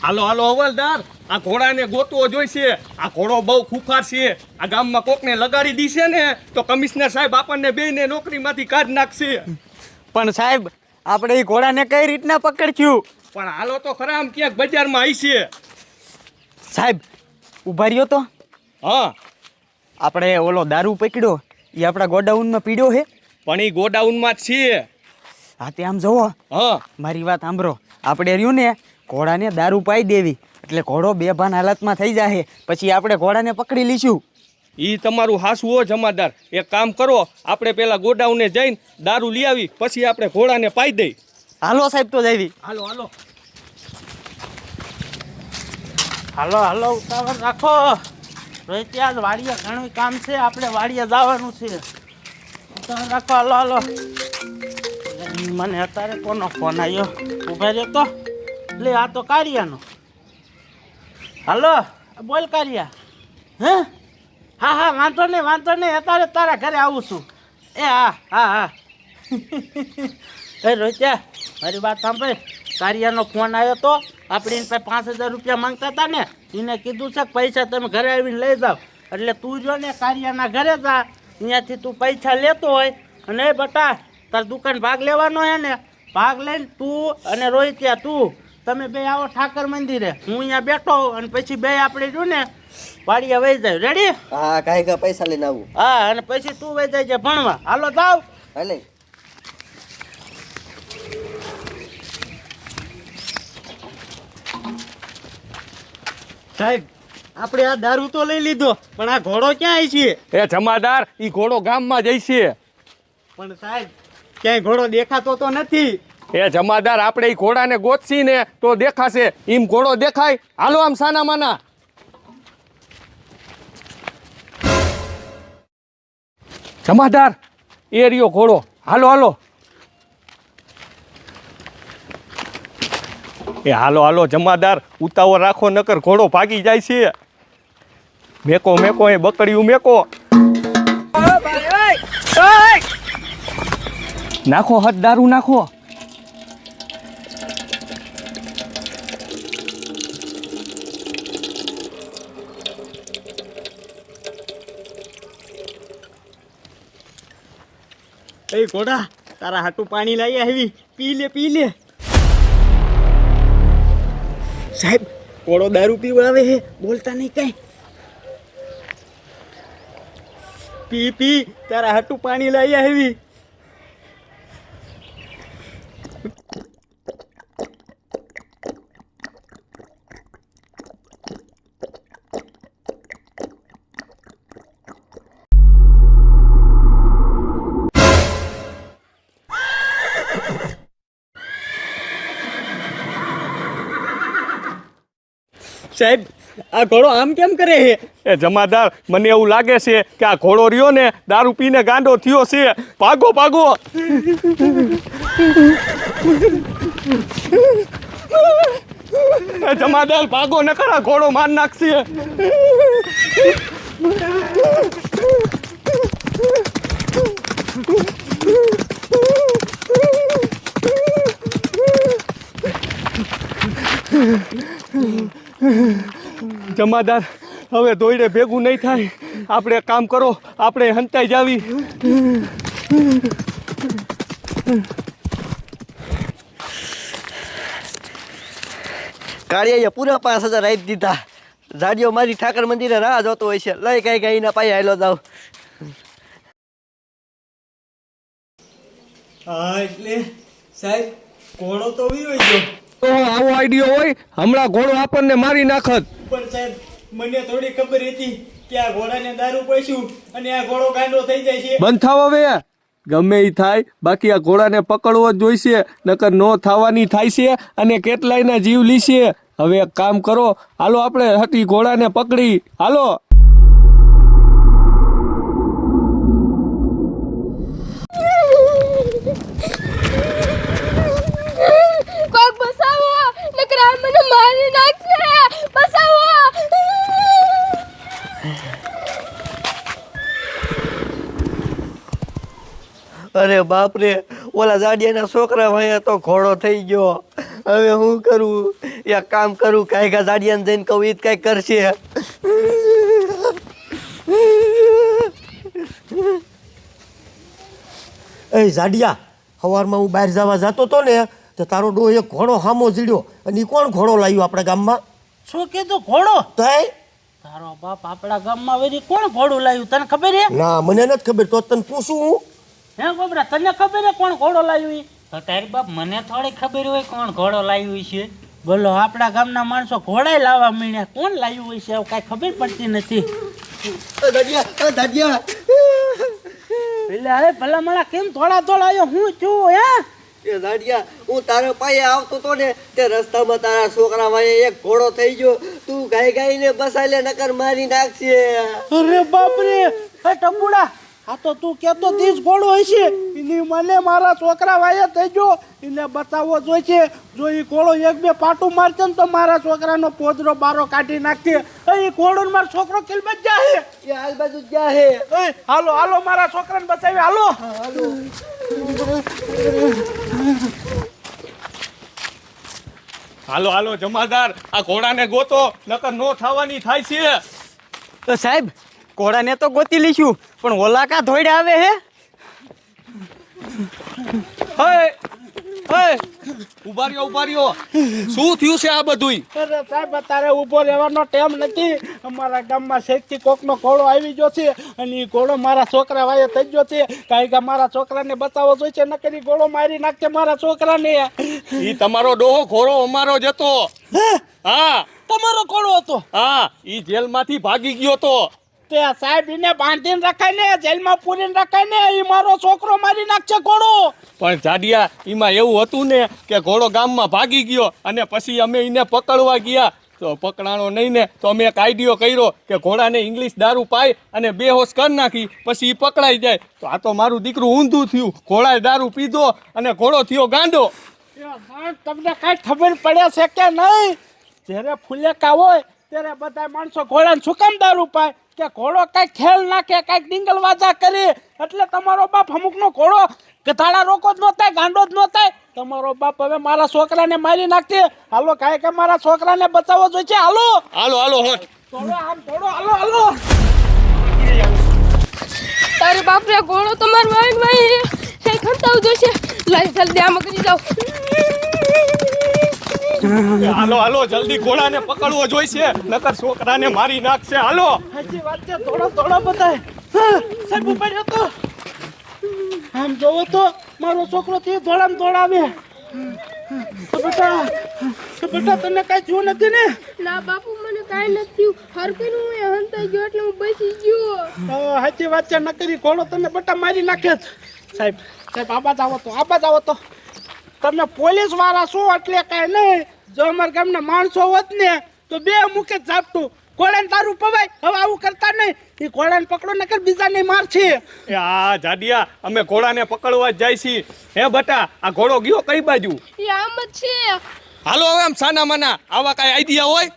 હાલો હાલો હવાલદાર, આ ઘોડાને ગોતવો જોઈશે. આ ઘોડો બહુ ખુખાર છે. આ ગામમાં કોકને લગાડી દીશે ને તો કમિશનર સાહેબ આપણને બેયને નોકરીમાંથી કાઢી નાખશે. પણ સાહેબ આપણે એ ઘોડાને કઈ રીતના પકડ્યું? પણ હાલો તો ખરા, આમ ક્યાંક બજારમાં આવી છે. સાહેબ ઉભા રહ્યો તો. હા, આપણે ઓલો દારૂ પકડ્યો એ આપણા ગોડાઉનમાં પીડ્યો છે. પણ એ ગોડાઉનમાં જ છે. હા તે આમ જોવો. હા, મારી વાત સાંભળો. આપણે રહ્યું ને ઘોડાને દારૂ પાઈ દેવી એટલે ઘોડો બેભાન હાલતમાં થઈ જાય, પછી આપણે ઘોડાને પકડી લઈશું. ઈ તમારું હાસું હો જમાદાર. એક કામ કરો, આપણે પેલા ગોડાઉને જઈને દારૂ લઈ આવી, પછી આપણે ઘોડાને પાઈ દઈ. હાલો સાહેબ તો જાવી. હાલો હાલો હાલો હાલો ઉતાવળ રાખો. રોહિત આજ વાડીએ ઘણું કામ છે, આપણે વાડીએ જવાનું છે. ઉતાવળ રાખો. હાલો હાલો. મને અત્યારે કોનો ફોન આવ્યો? ઉભા રહ્યો તો લે, આ તો કારિયાનો. હાલો બોલ કારિયા. હે હા હા, વાંધો નહીં વાંધો નહીં, અત્યારે તારા ઘરે આવું છું. એ હા હા હા. એ રોહિત્યા મારી વાત સાંભળ. કારિયાનો ફોન આવ્યો તો આપણે એને પાસે 5,000 રૂપિયા માંગતા હતા ને, એને કીધું છે કે પૈસા તમે ઘરે આવીને લઈ જાઓ. એટલે તું જો ને કારિયાના ઘરે જા, અહીંયાથી તું પૈસા લેતો હોય અને એ બટા તાર દુકાન ભાગ લેવાનો હે ને, ભાગ લઈને તું અને રોહિત્યા તું તમે બે આવો ઠાકર મંદિરે, હું અહીંયા બેઠો હોઉં અને પછી બે આપણે જો ને વાડીએ વહી જાય. રેડી? હા, કાંઈ કા પૈસા લઈને આવું. હા, અને પછી તું વહી જાય છે ભણવા. હાલો જાવ. હાલે. સાહેબ આપણે આ દારૂ તો લઈ લીધો, પણ આ ઘોડો ક્યાં આવી છે? એ જમાદાર, ઈ ઘોડો ગામમાં જઈ છે. પણ સાહેબ ક્યાંય ઘોડો દેખાતો તો નથી. એ જમાદાર, આપણે ઈ ઘોડાને ગોતશી ને તો દેખાશે. ઈમ ઘોડો દેખાય? હાલો આમ સાના માના. જમાદાર, એ રહ્યો ઘોડો. હાલો હાલો. એ હાલો હાલો જમાદાર, ઉતાવળ રાખો નકર ઘોડો ભાગી જાય છે. મેકો મેકો, એ બકડીયું મેકો. નાખો હાથ, દારૂ નાખો. એ ઘોડા તારા હાટું પાણી લઈ આવી, પી લે પી લે. સાહેબ ઘોડો દારૂ પીવા આવે છે, બોલતા નહીં કઈ. પી પી, તારા હાટું પાણી લઈ આવી. સાહેબ આ ઘોડો આમ કેમ કરે છે? એ જમાદાર, મને એવું લાગે છે કે આ ઘોડો રહ્યો ને દારૂ પીને ગાંડો થયો છે. ભાગો ભાગો. એ જમાદાર ભાગો નકર આ ઘોડો માર નાખશે. જમાદાર હવે દોડે ભેગું નહીં થાય. આપણે એક કામ કરો, આપણે હંતાઈ જાવી. કાળિયાએ પૂરા 5,000 આપી દીધા. જાડિયો મારી ઠાકર મંદિરે રાહ જોતો હોય છે. લઈ કાંઈ કાંઈ ના પાય હાલો જાવ. હા એટલે સાહેબ ઘોડો તો વીયો ગયો. તો આવો આઈડિયો હોય, હમણાં ઘોડો આપણને મારી નાખત. પણ સાહેબ મને થોડી ખબર હતી કે આ ઘોડાને દારૂ પીશું અને આ ઘોડો ગાંડો થઈ જાય છે. બંધ થાવ હવે. ગમે એ થાય, બાકી આ ઘોડાને પકડવો જ જોઈશે, નકર નો થવાની થાય છે અને કેટલાયના જીવ લીશે. હવે એક કામ કરો, હાલો આપણે હટી ઘોડાને પકડી. હાલો. કોક બસાવો, નકર આ મને મારી નાખશે. બસાવો. અરે બાપ રે, ઓલા જાડિયાના છોકરા ભાઈ તો ઘોડો થઈ ગયો. હવે હું કરું? એક કામ કરું, કાંઈ કા જાડિયાને જઈને કહું, ઈ જ કાંઈક કરશે. એ જાડિયા, સવારમાં હું બહાર જવા જતો હતો ને તો તારો ડો એક ઘોડો હામો જીડ્યો. અને ઈ કોણ ઘોડો લાવ્યો આપણા ગામમાં? શું કીધું ઘોડો? તય તારો બાપ આપણા ગામમાં વેરી કોણ ઘોડું લાવ્યું તને ખબર હે? ના, મને નથી ખબર. તો તને પૂછું હું. હે ગોબરા તને ખબર હે કોણ ઘોડો લાવ્યું ઈ? તો તારી બાપ મને થોડી ખબર હોય કોણ ઘોડો લાવ્યું છે. બોલો આપણા ગામના માણસો ઘોડાય લાવવા માંડ્યા. કોણ લાવ્યું હોય છે એવું કાંઈ ખબર પડતી નથી. જાડિયા એટલે અરે ભલા મારા કેમ થોડા આવ્યો હું છું હે? એ જાડિયા, હું તારા પાસે આવતો તો ને તે રસ્તામાં તારા છોકરા ભાઈ એક ઘોડો થઈ ગયો. તું ગાય ગાઈને બસાઈ લે, નકર મારી નાખશે. અરે બાપ રે, હે ટંબુડા, આ તો તું કેતો તેજ ઘોડો હશે. એની મને મારા છોકરા વાયા થઈ ગયો, એને બતાવવો જોઈશે. જો એ ઘોડો એક બે પાટું મારશે ને તો મારા છોકરાનો પોદરો બારો કાઢી નાખશે. એ ઘોડો ને મારો છોકરો કિલબત જાહે. એ હાલ બાજુ ક્યાં હે? હાલો હાલો મારા છોકરાને બચાવી હાલો. હાલો હાલો જમાદાર, આ ઘોડાને ગોતો, નકર નો થવાની થાય છે. તો સાહેબ, ઘોડાને તો ગોતી લઈશું, પણ ઓલા કા ધોઈડે આવે હે? હે ઉભા રહ્યો. શું થયું છે આ બધુંય? અરે સાહેબ, તારે ઊભો રહેવાનો ટાઈમ નથી. અમારા ગામમાં શેકથી કોકનો ઘોડો આવી ગયો છે અને એ ઘોડો મારા છોકરા વાયે થઈ ગયો છે. કારણ કે મારા છોકરાને બચાવવો જોઈએ, નકર ઈ ઘોડો મારી નાખશે મારા છોકરાને. ઈ તમારો ડોહો ઘોડો અમારો જ હતો. હા, તમારો ઘોડો હતો? હા, ઈ જેલમાંથી ભાગી ગયો તો. તે સાહેબ એને બાંધીને રખાય ને, જેલમાં પૂરીને રખાય ને, એ મારો છોકરો મારી નાખશે ઘોડો. પણ જાડિયા, એમાં એવું હતું ને કે ઘોડો ગામમાં ભાગી ગયો અને પછી અમે એને પકડવા ગયા તો પકડાણો નહીં ને, તો અમે એક આઈડિયો કર્યો કે ઘોડાને ઇંગ્લિશ દારૂ પાય અને બેહોશ કરી નાખી, પછી એ પકડાઈ જાય. તો આ તો મારું દીકરું ઊંધું થયું. ઘોડાએ દારૂ પીધો અને ઘોડો થયો ગાંડો. તમને કઈ ખબર પડે છે કે નહીં? જ્યારે ફુલેકા હોય ત્યારે બધા માણસો ઘોડાને શું કામ દારૂ પાય? કે ઘોડો કઈક ખેલ નાખે, કઈક ડિંગલ વાજા કરે, એટલે તમારો બાપ અમુકનો ઘોડો ગધાડા રોકો જ ન થાય, ગાંડો જ ન થાય. તમારો બાપ હવે મારા છોકરાને મારી નાખશે. હાલો કાંઈ કે મારા છોકરાને બચાવવો જોઈએ. હાલો હાલો હોટ. થોડો આમ થોડો હાલો હાલો. તારે બાપ રે, ઘોડો તમાર વાઈ કઈ ખંતાવ જોશે. લાઈ જલ્દી આમાં કરી જાવ. હાલો જલ્દી ઘોડાને પકડવો જોઈશે, નકર છોકરાને મારી નાખશે. હાલો. સાચી વાત છે, થોડો બતાય. સાહેબ ઉપાડ્યો તો આમ જોવો તો મારો છોકરો તે દોડાવે. તો બેટા તને કઈ થયું નથી ને? ના બાપુ, મને કાઈ નથી થયું. હરકીનું હું હંતાઈ ગયો એટલે હું બચી ગયો. સાચી વાત છે, નકરી ઘોડો તને બેટા મારી નાખે. સાહેબ આબાજ આવો તો તમે પોલીસ વાળા છો એટલે કાંઈ નહીં. જો અમારા ગામના માણસો હોત ને તો બે મુખે જ ઝાપટું. ઘોડાને દારૂ પવાય, હવે આવું કરતા નહીં. એ ઘોડાને પકડો નકર બીજાને મારશે. એ આ જાડિયા, અમે ઘોડાને પકડવા જ જાય છીએ. હે બટા, આ ઘોડો ગયો કઈ બાજુ? એ આમ જ છે. હાલો હવે આમ સાના માના આવા કઈ આઈડિયા હોય?